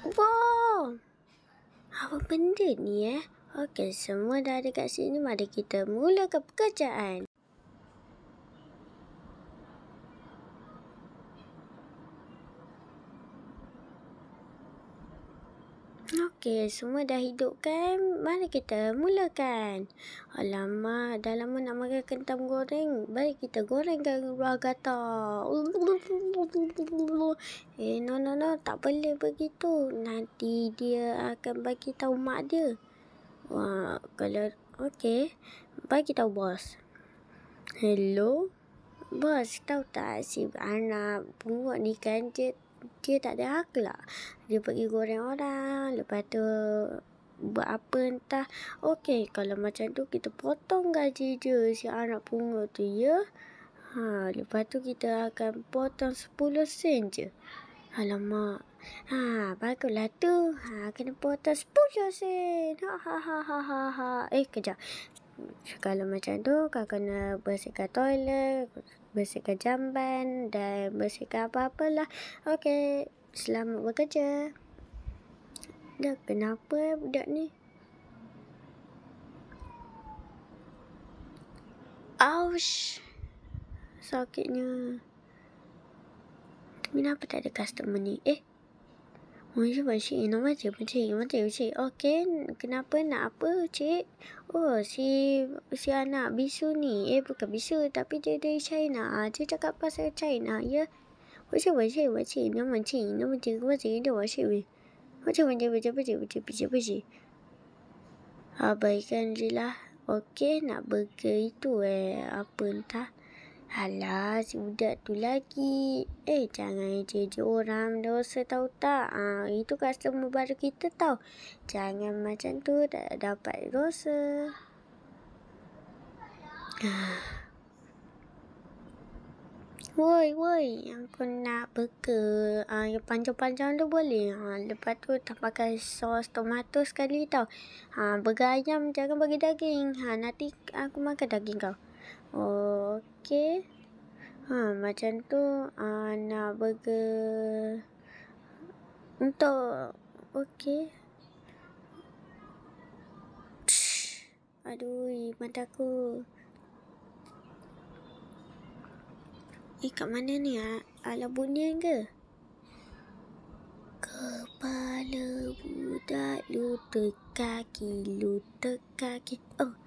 Wow! Apa benda ni Okey, semua dah ada kat sini. Mari kita mulakan pekerjaan. Okey, semua dah hidup kan? Mari kita mulakan. Alamak, dah lama nak makan kentang goreng. Mari kita gorengkan ragata. No. Tak boleh begitu. Nanti dia akan bagi tahu mak dia. Wah, kalau... Okey, bagi tahu bos. Hello? Bos, tahu tak si anak pungut ni kan dia tak ada akhlak. Dia pergi goreng orang. Lepas tu buat apa entah. Okey, kalau macam tu kita potong gaji je si anak pungut tu ya. Lepas tu kita akan potong 10 sen je. Alamak. Baguslah tu. Kena potong 10 sen. Kejap. Kalau macam tu, kau kena bersihkan toilet, bersihkan jamban dan bersihkan apa-apalah. Okey, selamat bekerja. Dah kenapa budak ni? Ouch! Sakitnya. Kenapa tak ada customer ni? Cik, nama cik. Okey, kenapa nak apa, cik? Oh, si anak bisu ni. Bukan bisu, tapi dia dari China. Dia cakap pasal China, ya? Cik. Nama cik. Abaikan je lah. Okey, nak burger itu apa entah. Alah, si budak tu lagi. Jangan eja orang dosa tahu tak? Itu customer baru kita tahu. Jangan macam tu, tak dapat dosa. Woi, aku nak burger. Yang panjang-panjang tu boleh. Lepas tu tambahkan sos tomato sekali tau. Burger ayam jangan bagi daging. Nanti aku makan daging kau. Okey. Macam tu nak burger untuk okey. Aduh, mataku. Kat mana ni? Alah bunian ke? Kepala budak lutut kaki. Oh.